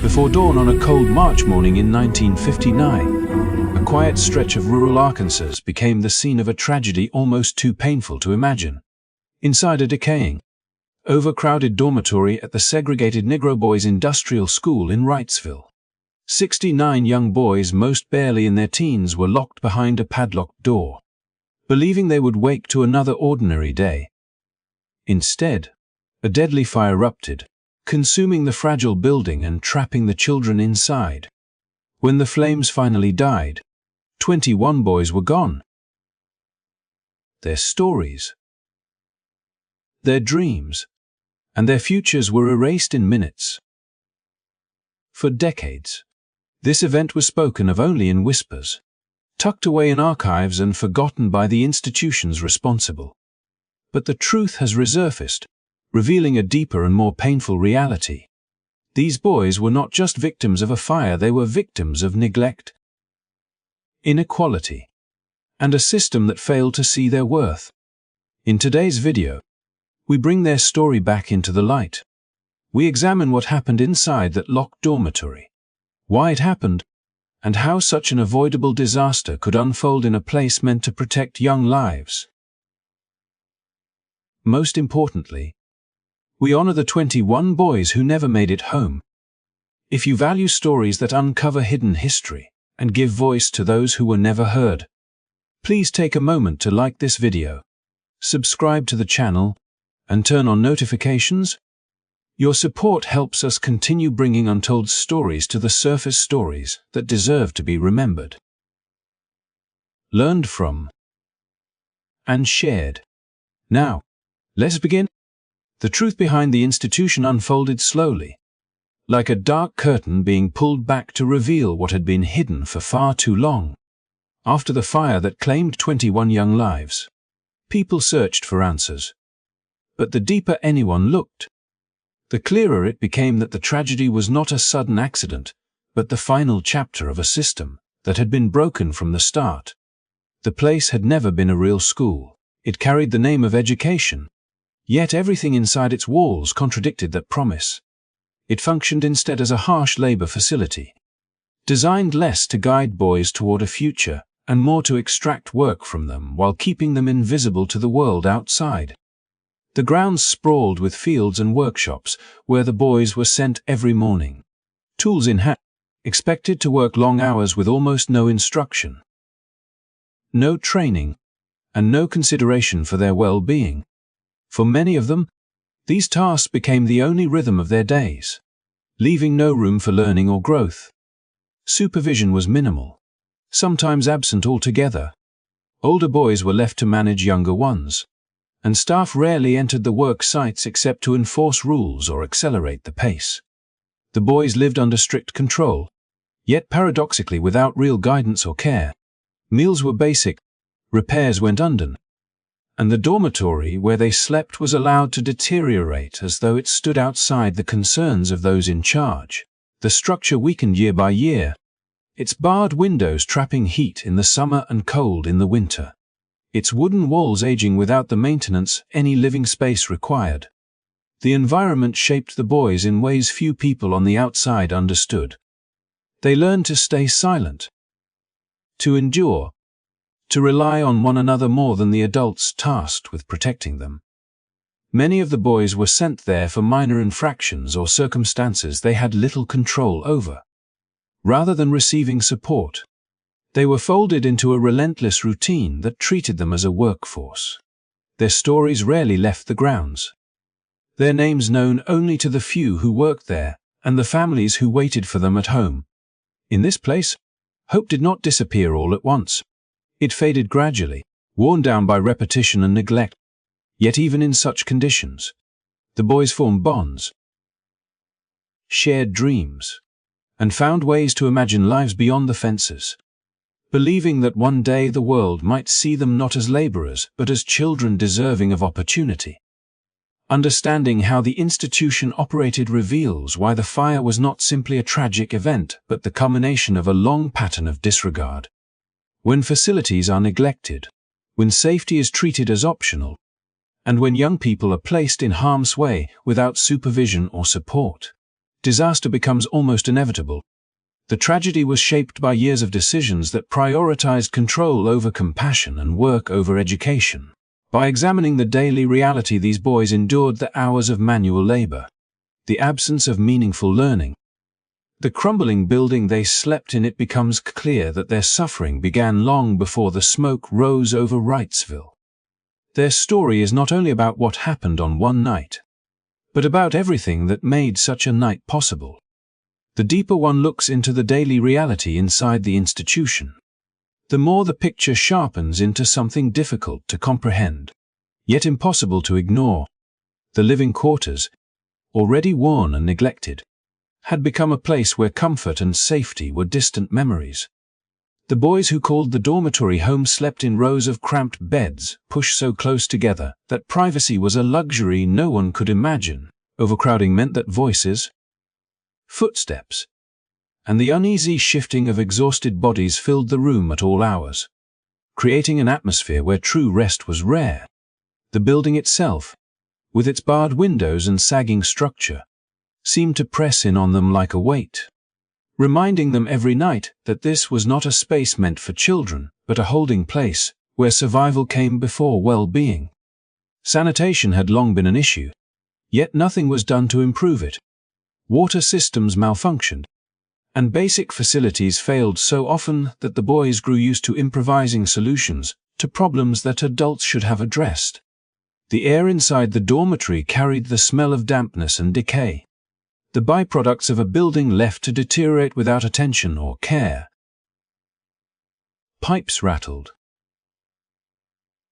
Before dawn on a cold March morning in 1959, a quiet stretch of rural Arkansas became the scene of a tragedy almost too painful to imagine. Inside a decaying, overcrowded dormitory at the segregated Negro Boys Industrial School in Wrightsville, 69 young boys, most barely in their teens, were locked behind a padlocked door, believing they would wake to another ordinary day. Instead, a deadly fire erupted, consuming the fragile building and trapping the children inside. When the flames finally died, 21 boys were gone. Their stories, their dreams, and their futures were erased in minutes. For decades, this event was spoken of only in whispers, tucked away in archives and forgotten by the institutions responsible. But the truth has resurfaced, revealing a deeper and more painful reality. These boys were not just victims of a fire, they were victims of neglect, inequality, and a system that failed to see their worth. In today's video, we bring their story back into the light. We examine what happened inside that locked dormitory, why it happened, and how such an avoidable disaster could unfold in a place meant to protect young lives. Most importantly, we honor the 21 boys who never made it home. If you value stories that uncover hidden history and give voice to those who were never heard, please take a moment to like this video, subscribe to the channel, and turn on notifications. Your support helps us continue bringing untold stories to the surface, stories that deserve to be remembered, learned from, and shared. Now, let's begin. The truth behind the institution unfolded slowly, like a dark curtain being pulled back to reveal what had been hidden for far too long. After the fire that claimed 21 young lives, people searched for answers. But the deeper anyone looked, the clearer it became that the tragedy was not a sudden accident, but the final chapter of a system that had been broken from the start. The place had never been a real school. It carried the name of education, yet everything inside its walls contradicted that promise. It functioned instead as a harsh labor facility, designed less to guide boys toward a future and more to extract work from them while keeping them invisible to the world outside. The grounds sprawled with fields and workshops where the boys were sent every morning, tools in hand, expected to work long hours with almost no instruction, no training, and no consideration for their well-being. For many of them, these tasks became the only rhythm of their days, leaving no room for learning or growth. Supervision was minimal, sometimes absent altogether. Older boys were left to manage younger ones, and staff rarely entered the work sites except to enforce rules or accelerate the pace. The boys lived under strict control, yet paradoxically without real guidance or care. Meals were basic, repairs went undone, and the dormitory where they slept was allowed to deteriorate as though it stood outside the concerns of those in charge. The structure weakened year by year, its barred windows trapping heat in the summer and cold in the winter, its wooden walls aging without the maintenance any living space required. The environment shaped the boys in ways few people on the outside understood. They learned to stay silent, to endure, to rely on one another more than the adults tasked with protecting them. Many of the boys were sent there for minor infractions or circumstances they had little control over. Rather than receiving support, they were folded into a relentless routine that treated them as a workforce. Their stories rarely left the grounds, their names known only to the few who worked there and the families who waited for them at home. In this place, hope did not disappear all at once. It faded gradually, worn down by repetition and neglect. Yet even in such conditions, the boys formed bonds, shared dreams, and found ways to imagine lives beyond the fences, believing that one day the world might see them not as laborers but as children deserving of opportunity. Understanding how the institution operated reveals why the fire was not simply a tragic event but the culmination of a long pattern of disregard. When facilities are neglected, when safety is treated as optional, and when young people are placed in harm's way without supervision or support, disaster becomes almost inevitable. The tragedy was shaped by years of decisions that prioritized control over compassion and work over education. By examining the daily reality these boys endured, the hours of manual labor, the absence of meaningful learning, the crumbling building they slept in, it becomes clear that their suffering began long before the smoke rose over Wrightsville. Their story is not only about what happened on one night, but about everything that made such a night possible. The deeper one looks into the daily reality inside the institution, the more the picture sharpens into something difficult to comprehend, yet impossible to ignore. The living quarters, already worn and neglected, had become a place where comfort and safety were distant memories. The boys who called the dormitory home slept in rows of cramped beds, pushed so close together that privacy was a luxury no one could imagine. Overcrowding meant that voices, footsteps, and the uneasy shifting of exhausted bodies filled the room at all hours, creating an atmosphere where true rest was rare. The building itself, with its barred windows and sagging structure, seemed to press in on them like a weight, reminding them every night that this was not a space meant for children, but a holding place where survival came before well-being. Sanitation had long been an issue, yet nothing was done to improve it. Water systems malfunctioned, and basic facilities failed so often that the boys grew used to improvising solutions to problems that adults should have addressed. The air inside the dormitory carried the smell of dampness and decay, the byproducts of a building left to deteriorate without attention or care. Pipes rattled,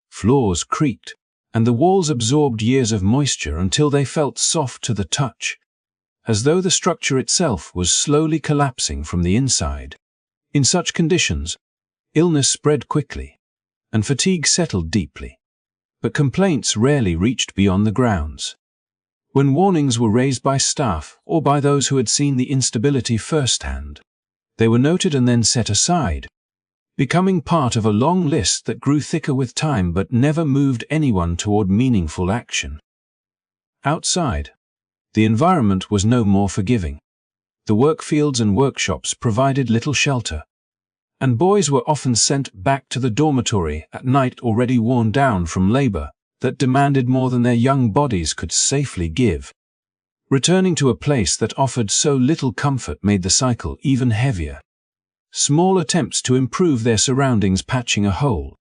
floors creaked, and the walls absorbed years of moisture until they felt soft to the touch, as though the structure itself was slowly collapsing from the inside. In such conditions, illness spread quickly, and fatigue settled deeply, but complaints rarely reached beyond the grounds. When warnings were raised by staff or by those who had seen the instability firsthand, they were noted and then set aside, becoming part of a long list that grew thicker with time but never moved anyone toward meaningful action. Outside, the environment was no more forgiving. The work fields and workshops provided little shelter, and boys were often sent back to the dormitory at night already worn down from labor that demanded more than their young bodies could safely give. Returning to a place that offered so little comfort made the cycle even heavier. Small attempts to improve their surroundings, patching a hole,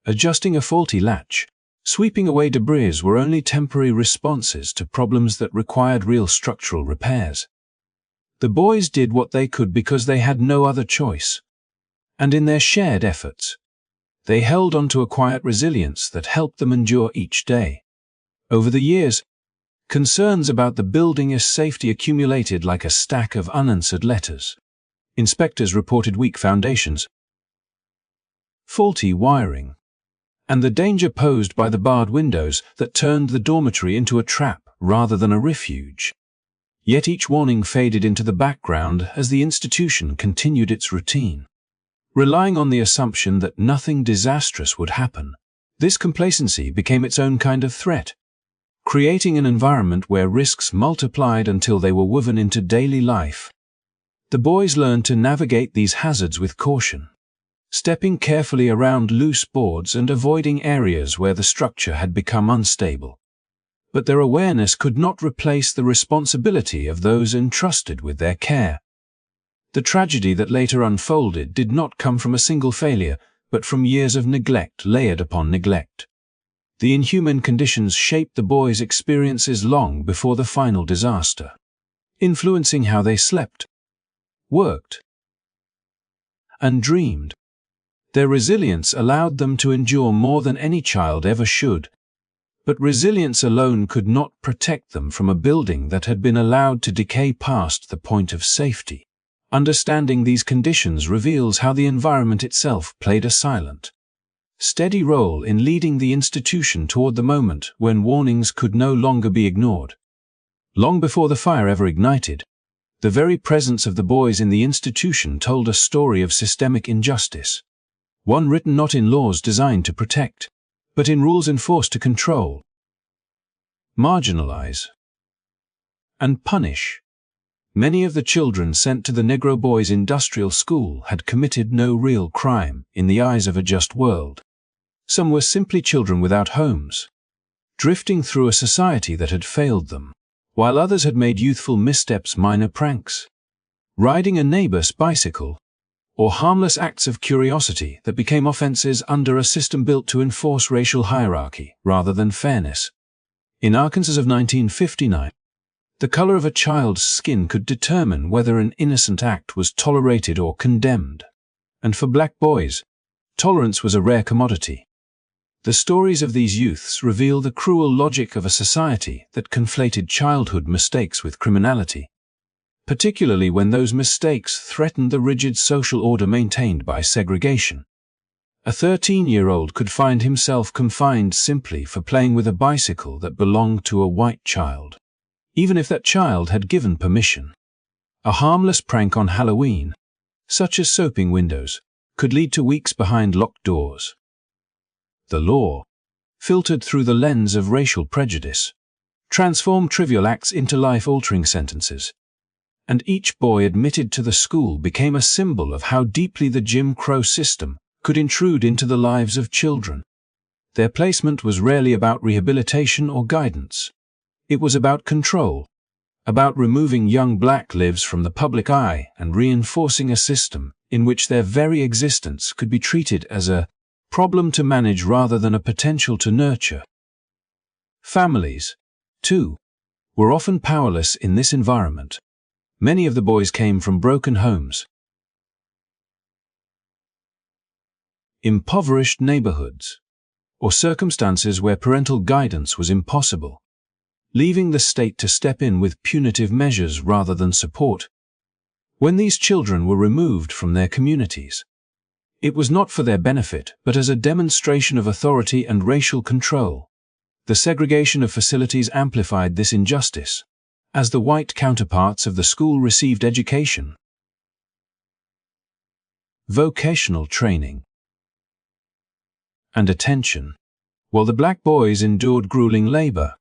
adjusting a faulty latch, sweeping away debris, were only temporary responses to problems that required real structural repairs. The boys did what they could because they had no other choice, and in their shared efforts, they held on to a quiet resilience that helped them endure each day. Over the years, concerns about the building's safety accumulated like a stack of unanswered letters. Inspectors reported weak foundations, faulty wiring, and the danger posed by the barred windows that turned the dormitory into a trap rather than a refuge. Yet each warning faded into the background as the institution continued its routine. Relying on the assumption that nothing disastrous would happen, this complacency became its own kind of threat, creating an environment where risks multiplied until they were woven into daily life. The boys learned to navigate these hazards with caution, stepping carefully around loose boards and avoiding areas where the structure had become unstable. But their awareness could not replace the responsibility of those entrusted with their care. The tragedy that later unfolded did not come from a single failure, but from years of neglect layered upon neglect. The inhuman conditions shaped the boys' experiences long before the final disaster, influencing how they slept, worked, and dreamed. Their resilience allowed them to endure more than any child ever should, but resilience alone could not protect them from a building that had been allowed to decay past the point of safety. Understanding these conditions reveals how the environment itself played a silent, steady role in leading the institution toward the moment when warnings could no longer be ignored. Long before the fire ever ignited, the very presence of the boys in the institution told a story of systemic injustice, one written not in laws designed to protect, but in rules enforced to control, marginalize, and punish. Many of the children sent to the Negro Boys Industrial School had committed no real crime in the eyes of a just world. Some were simply children without homes, drifting through a society that had failed them, while others had made youthful missteps minor pranks, riding a neighbor's bicycle, or harmless acts of curiosity that became offenses under a system built to enforce racial hierarchy rather than fairness. In Arkansas of 1959, the color of a child's skin could determine whether an innocent act was tolerated or condemned. And for black boys, tolerance was a rare commodity. The stories of these youths reveal the cruel logic of a society that conflated childhood mistakes with criminality, particularly when those mistakes threatened the rigid social order maintained by segregation. A 13-year-old could find himself confined simply for playing with a bicycle that belonged to a white child, even if that child had given permission. A harmless prank on Halloween, such as soaping windows, could lead to weeks behind locked doors. The law, filtered through the lens of racial prejudice, transformed trivial acts into life-altering sentences, and each boy admitted to the school became a symbol of how deeply the Jim Crow system could intrude into the lives of children. Their placement was rarely about rehabilitation or guidance. It was about control, about removing young black lives from the public eye and reinforcing a system in which their very existence could be treated as a problem to manage rather than a potential to nurture. Families, too, were often powerless in this environment. Many of the boys came from broken homes, impoverished neighborhoods, or circumstances where parental guidance was impossible, leaving the state to step in with punitive measures rather than support. When these children were removed from their communities, it was not for their benefit, but as a demonstration of authority and racial control. The segregation of facilities amplified this injustice, as the white counterparts of the school received education, vocational training, and attention, while the black boys endured grueling labor,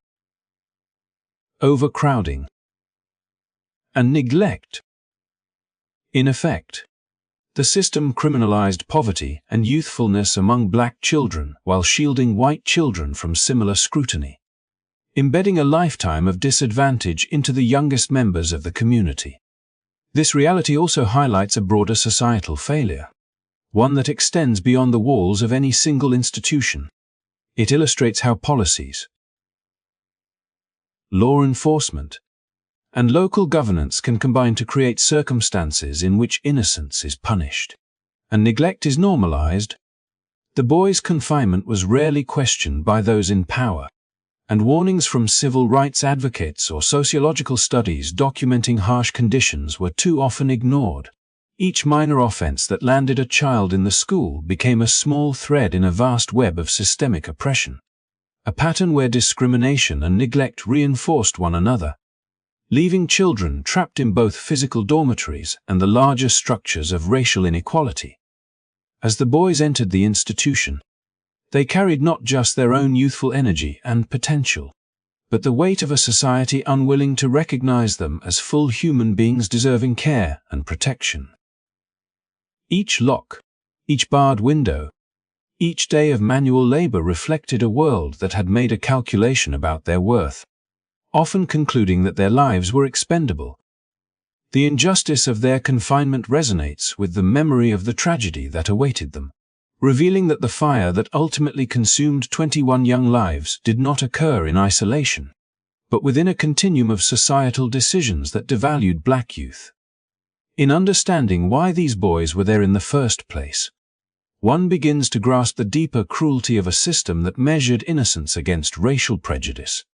overcrowding, and neglect. In effect, the system criminalized poverty and youthfulness among black children while shielding white children from similar scrutiny, embedding a lifetime of disadvantage into the youngest members of the community. This reality also highlights a broader societal failure, one that extends beyond the walls of any single institution. It illustrates how policies, law enforcement, and local governance can combine to create circumstances in which innocence is punished and neglect is normalized. The boys' confinement was rarely questioned by those in power, and warnings from civil rights advocates or sociological studies documenting harsh conditions were too often ignored. Each minor offense that landed a child in the school became a small thread in a vast web of systemic oppression, a pattern where discrimination and neglect reinforced one another, leaving children trapped in both physical dormitories and the larger structures of racial inequality. As the boys entered the institution, they carried not just their own youthful energy and potential, but the weight of a society unwilling to recognize them as full human beings deserving care and protection. Each lock, each barred window, each day of manual labor reflected a world that had made a calculation about their worth, often concluding that their lives were expendable. The injustice of their confinement resonates with the memory of the tragedy that awaited them, revealing that the fire that ultimately consumed 21 young lives did not occur in isolation, but within a continuum of societal decisions that devalued black youth. In understanding why these boys were there in the first place, one begins to grasp the deeper cruelty of a system that measured innocence against racial prejudice,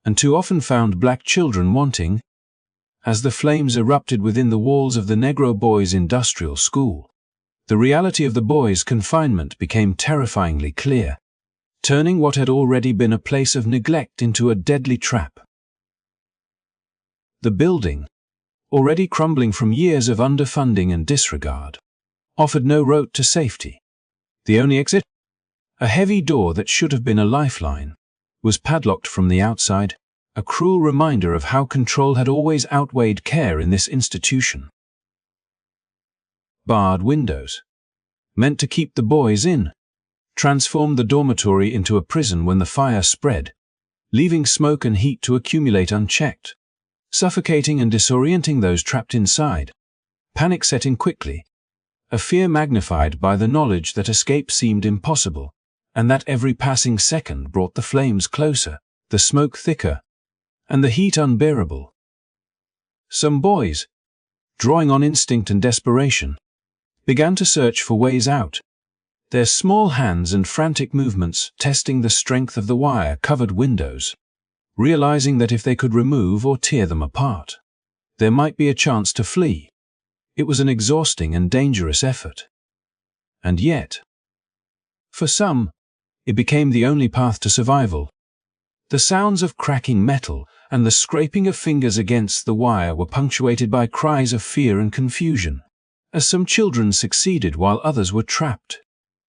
and too often found black children wanting. As the flames erupted within the walls of the Negro Boys Industrial School, the reality of the boys' confinement became terrifyingly clear, turning what had already been a place of neglect into a deadly trap. The building, already crumbling from years of underfunding and disregard, offered no road to safety. The only exit, a heavy door that should have been a lifeline, was padlocked from the outside, a cruel reminder of how control had always outweighed care in this institution. Barred windows, meant to keep the boys in, transformed the dormitory into a prison when the fire spread, leaving smoke and heat to accumulate unchecked, suffocating and disorienting those trapped inside. Panic set in quickly, a fear magnified by the knowledge that escape seemed impossible, and that every passing second brought the flames closer, the smoke thicker, and the heat unbearable. Some boys, drawing on instinct and desperation, began to search for ways out, their small hands and frantic movements testing the strength of the wire-covered windows, realizing that if they could remove or tear them apart, there might be a chance to flee. It was an exhausting and dangerous effort. And yet, for some, it became the only path to survival. The sounds of cracking metal and the scraping of fingers against the wire were punctuated by cries of fear and confusion, as some children succeeded while others were trapped,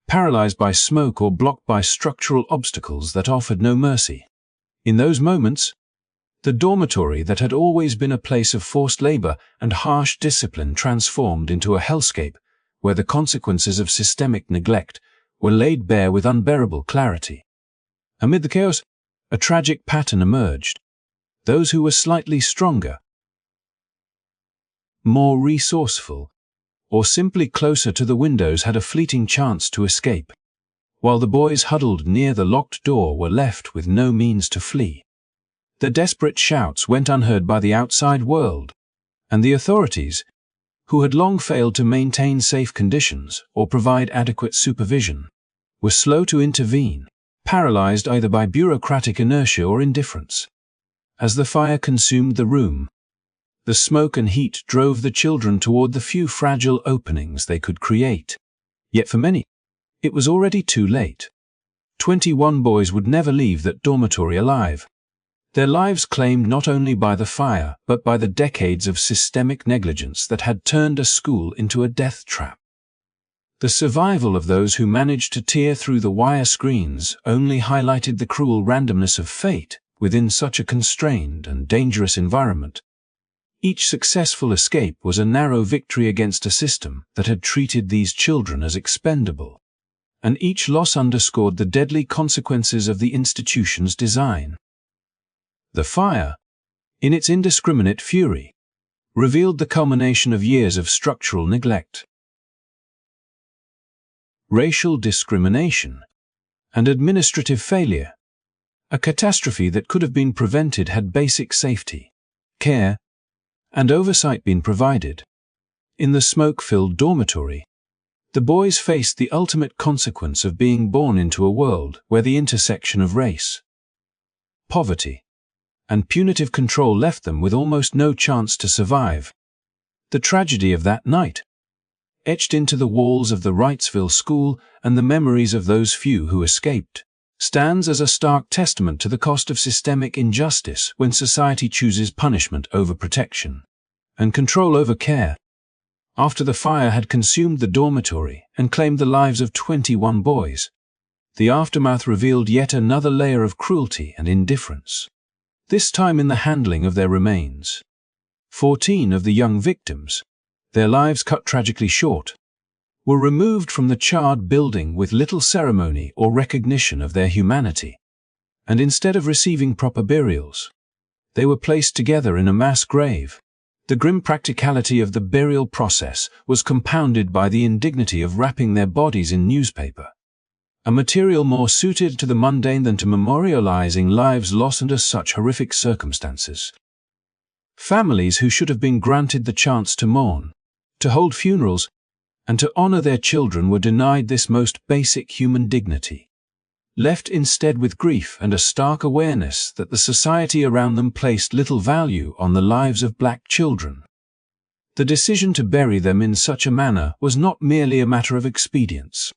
paralyzed by smoke or blocked by structural obstacles that offered no mercy. In those moments, the dormitory that had always been a place of forced labor and harsh discipline transformed into a hellscape where the consequences of systemic neglect were laid bare with unbearable clarity. Amid the chaos, a tragic pattern emerged. Those who were slightly stronger, more resourceful, or simply closer to the windows had a fleeting chance to escape, while the boys huddled near the locked door were left with no means to flee. The desperate shouts went unheard by the outside world, and the authorities, who had long failed to maintain safe conditions or provide adequate supervision, were slow to intervene, paralyzed either by bureaucratic inertia or indifference. As the fire consumed the room, the smoke and heat drove the children toward the few fragile openings they could create. Yet for many, it was already too late. 21 boys would never leave that dormitory alive, their lives claimed not only by the fire but by the decades of systemic negligence that had turned a school into a death trap. The survival of those who managed to tear through the wire screens only highlighted the cruel randomness of fate within such a constrained and dangerous environment. Each successful escape was a narrow victory against a system that had treated these children as expendable, and each loss underscored the deadly consequences of the institution's design. The fire, in its indiscriminate fury, revealed the culmination of years of structural neglect. Racial discrimination and administrative failure, a catastrophe that could have been prevented had basic safety, care, and oversight been provided. In the smoke-filled dormitory, the boys faced the ultimate consequence of being born into a world where the intersection of race, poverty, and punitive control left them with almost no chance to survive. The tragedy of that night, etched into the walls of the Wrightsville school and the memories of those few who escaped, stands as a stark testament to the cost of systemic injustice when society chooses punishment over protection and control over care. After the fire had consumed the dormitory and claimed the lives of 21 boys, the aftermath revealed yet another layer of cruelty and indifference, this time in the handling of their remains. 14 of the young victims, their lives cut tragically short, were removed from the charred building with little ceremony or recognition of their humanity, and instead of receiving proper burials, they were placed together in a mass grave. The grim practicality of the burial process was compounded by the indignity of wrapping their bodies in newspaper, a material more suited to the mundane than to memorializing lives lost under such horrific circumstances. Families who should have been granted the chance to mourn, to hold funerals, and to honor their children were denied this most basic human dignity, left instead with grief and a stark awareness that the society around them placed little value on the lives of black children. The decision to bury them in such a manner was not merely a matter of expedience.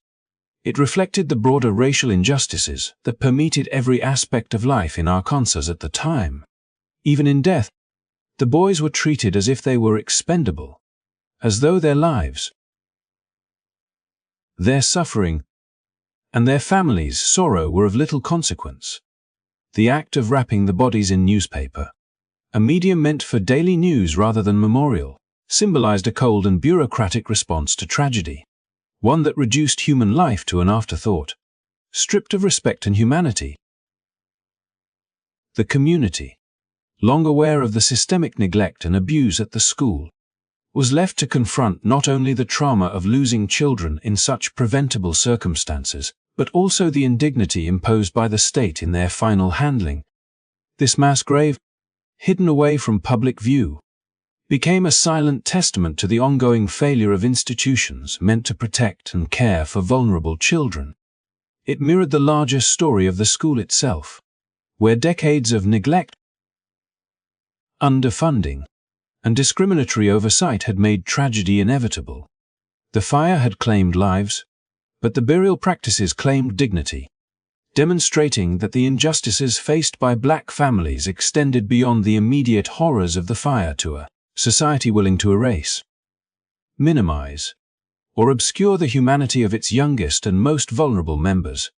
It reflected the broader racial injustices that permeated every aspect of life in Arkansas at the time. Even in death, the boys were treated as if they were expendable, as though their lives, their suffering, and their families' sorrow were of little consequence. the act of wrapping the bodies in newspaper, a medium meant for daily news rather than memorial, symbolized a cold and bureaucratic response to tragedy, one that reduced human life to an afterthought, stripped of respect and humanity. The community, long aware of the systemic neglect and abuse at the school, was left to confront not only the trauma of losing children in such preventable circumstances, but also the indignity imposed by the state in their final handling. This mass grave, hidden away from public view, became a silent testament to the ongoing failure of institutions meant to protect and care for vulnerable children. It mirrored the larger story of the school itself, where decades of neglect, underfunding, and discriminatory oversight had made tragedy inevitable. The fire had claimed lives, but the burial practices claimed dignity, demonstrating that the injustices faced by black families extended beyond the immediate horrors of the fire to a society willing to erase, minimize, or obscure the humanity of its youngest and most vulnerable members.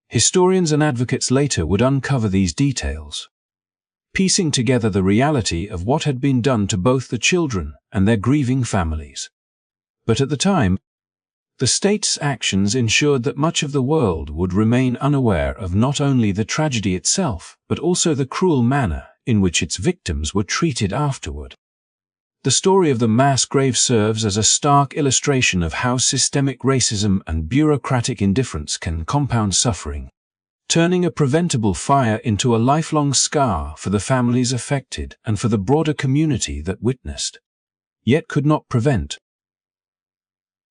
Historians and advocates later would uncover these details, piecing together the reality of what had been done to both the children and their grieving families. But at the time, the state's actions ensured that much of the world would remain unaware of not only the tragedy itself, but also the cruel manner in which its victims were treated afterward. The story of the mass grave serves as a stark illustration of how systemic racism and bureaucratic indifference can compound suffering, turning a preventable fire into a lifelong scar for the families affected and for the broader community that witnessed, yet could not prevent,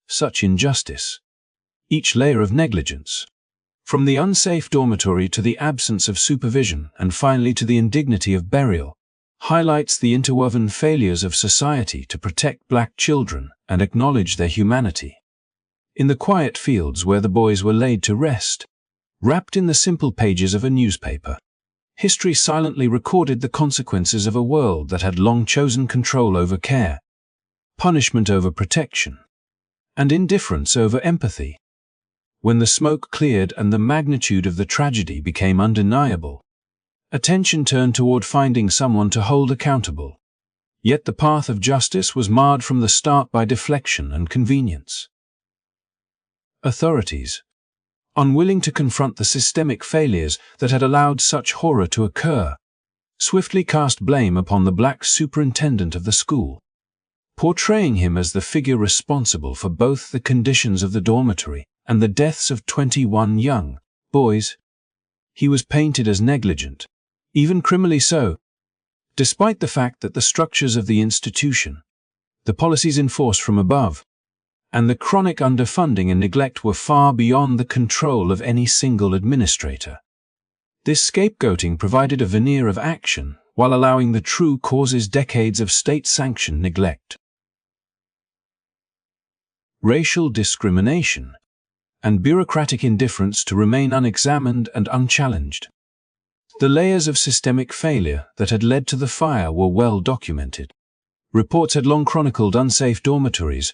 such injustice. Each layer of negligence, from the unsafe dormitory to the absence of supervision and finally to the indignity of burial, highlights the interwoven failures of society to protect black children and acknowledge their humanity. In the quiet fields where the boys were laid to rest, wrapped in the simple pages of a newspaper, history silently recorded the consequences of a world that had long chosen control over care, punishment over protection, and indifference over empathy. When the smoke cleared and the magnitude of the tragedy became undeniable, attention turned toward finding someone to hold accountable. Yet the path of justice was marred from the start by deflection and convenience. Authorities, unwilling to confront the systemic failures that had allowed such horror to occur, swiftly cast blame upon the black superintendent of the school, portraying him as the figure responsible for both the conditions of the dormitory and the deaths of 21 young boys. He was painted as negligent, even criminally so, despite the fact that the structures of the institution, the policies enforced from above, and the chronic underfunding and neglect were far beyond the control of any single administrator. This scapegoating provided a veneer of action while allowing the true causes decades of state-sanctioned neglect. Racial discrimination and bureaucratic indifference to remain unexamined and unchallenged. The layers of systemic failure that had led to the fire were well documented. Reports had long chronicled unsafe dormitories,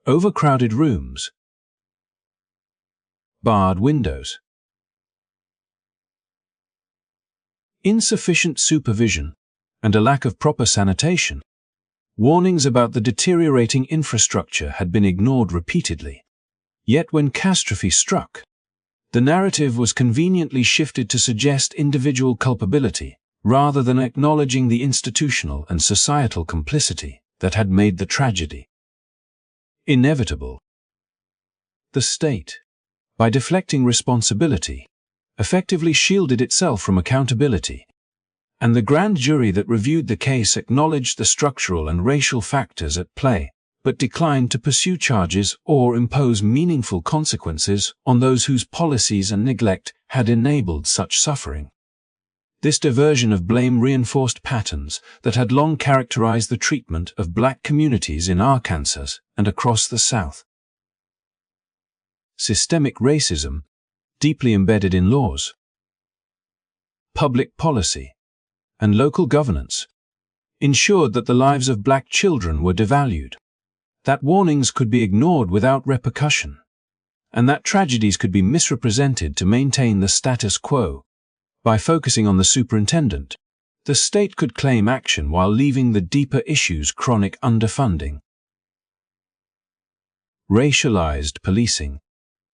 overcrowded rooms, barred windows, insufficient supervision, and a lack of proper sanitation. Warnings about the deteriorating infrastructure had been ignored repeatedly. Yet when catastrophe struck, the narrative was conveniently shifted to suggest individual culpability, rather than acknowledging the institutional and societal complicity that had made the tragedy inevitable. The state, by deflecting responsibility, effectively shielded itself from accountability, and the grand jury that reviewed the case acknowledged the structural and racial factors at play, but declined to pursue charges or impose meaningful consequences on those whose policies and neglect had enabled such suffering. This diversion of blame reinforced patterns that had long characterized the treatment of black communities in Arkansas and across the South. Systemic racism, deeply embedded in laws, public policy, and local governance, ensured that the lives of black children were devalued, that warnings could be ignored without repercussion, and that tragedies could be misrepresented to maintain the status quo. By focusing on the superintendent, the state could claim action while leaving the deeper issues chronic underfunding. Racialized policing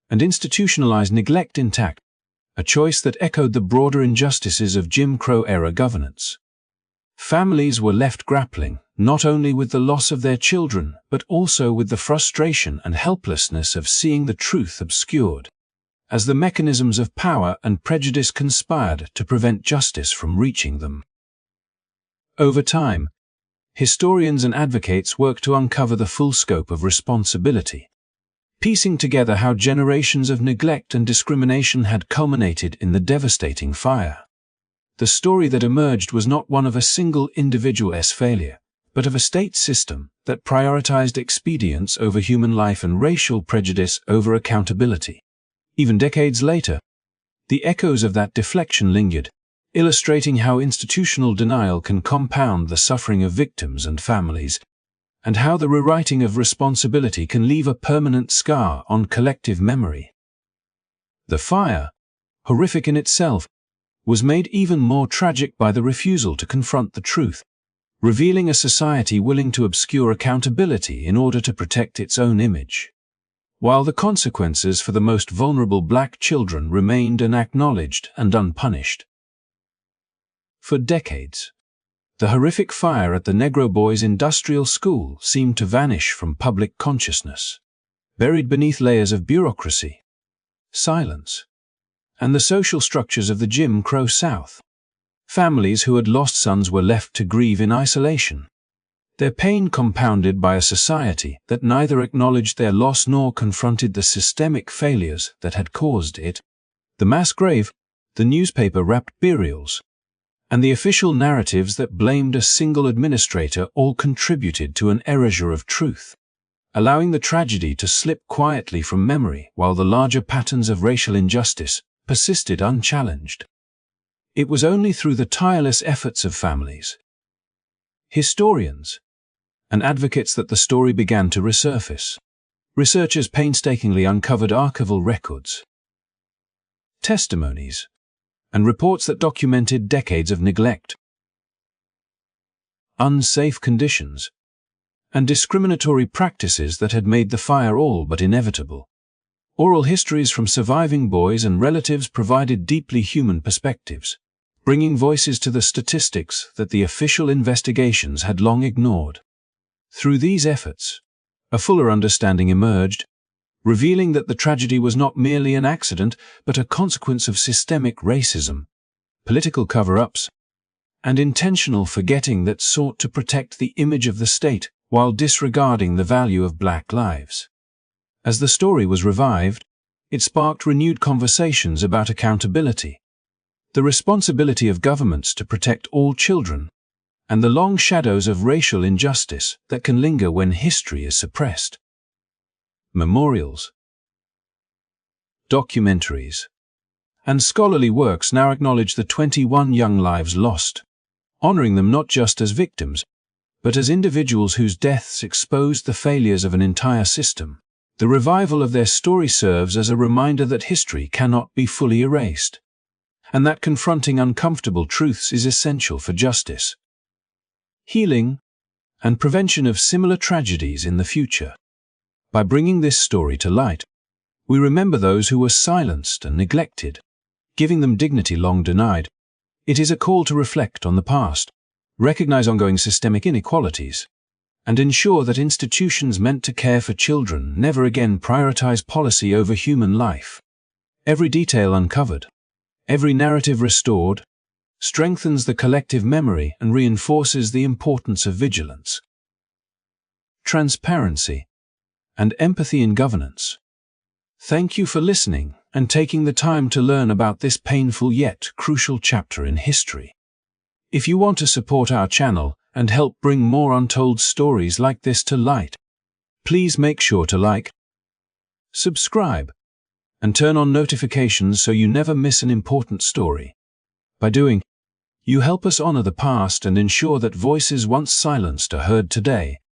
and institutionalized neglect intact, a choice that echoed the broader injustices of Jim Crow-era governance. Families were left grappling not only with the loss of their children, but also with the frustration and helplessness of seeing the truth obscured, as the mechanisms of power and prejudice conspired to prevent justice from reaching them. Over time, historians and advocates worked to uncover the full scope of responsibility, piecing together how generations of neglect and discrimination had culminated in the devastating fire. The story that emerged was not one of a single individual's failure, but of a state system that prioritized expedience over human life and racial prejudice over accountability. Even decades later, the echoes of that deflection lingered, illustrating how institutional denial can compound the suffering of victims and families, and how the rewriting of responsibility can leave a permanent scar on collective memory. The fire, horrific in itself, was made even more tragic by the refusal to confront the truth, revealing a society willing to obscure accountability in order to protect its own image. While the consequences for the most vulnerable black children remained unacknowledged and unpunished. For decades, the horrific fire at the Negro Boys Industrial School seemed to vanish from public consciousness, buried beneath layers of bureaucracy, silence, and the social structures of the Jim Crow South. Families who had lost sons were left to grieve in isolation, their pain compounded by a society that neither acknowledged their loss nor confronted the systemic failures that had caused it. The mass grave, the newspaper-wrapped burials, and the official narratives that blamed a single administrator all contributed to an erasure of truth, allowing the tragedy to slip quietly from memory while the larger patterns of racial injustice persisted unchallenged. It was only through the tireless efforts of families, historians, and advocates that the story began to resurface. Researchers painstakingly uncovered archival records, testimonies, and reports that documented decades of neglect, unsafe conditions, and discriminatory practices that had made the fire all but inevitable. Oral histories from surviving boys and relatives provided deeply human perspectives, bringing voices to the statistics that the official investigations had long ignored. Through these efforts, a fuller understanding emerged, revealing that the tragedy was not merely an accident but a consequence of systemic racism, political cover-ups, and intentional forgetting that sought to protect the image of the state while disregarding the value of black lives. As the story was revived, it sparked renewed conversations about accountability, the responsibility of governments to protect all children, and the long shadows of racial injustice that can linger when history is suppressed. Memorials, documentaries, and scholarly works now acknowledge the 21 young lives lost, honoring them not just as victims, but as individuals whose deaths exposed the failures of an entire system. The revival of their story serves as a reminder that history cannot be fully erased, and that confronting uncomfortable truths is essential for justice, healing, and prevention of similar tragedies in the future. By bringing this story to light, we remember those who were silenced and neglected, giving them dignity long denied. It is a call to reflect on the past, recognize ongoing systemic inequalities, and ensure that institutions meant to care for children never again prioritize policy over human life. Every detail uncovered, every narrative restored, strengthens the collective memory and reinforces the importance of vigilance, transparency, and empathy in governance. Thank you for listening and taking the time to learn about this painful yet crucial chapter in history. If you want to support our channel and help bring more untold stories like this to light, please make sure to like, subscribe, and turn on notifications so you never miss an important story. By doing, you help us honor the past and ensure that voices once silenced are heard today.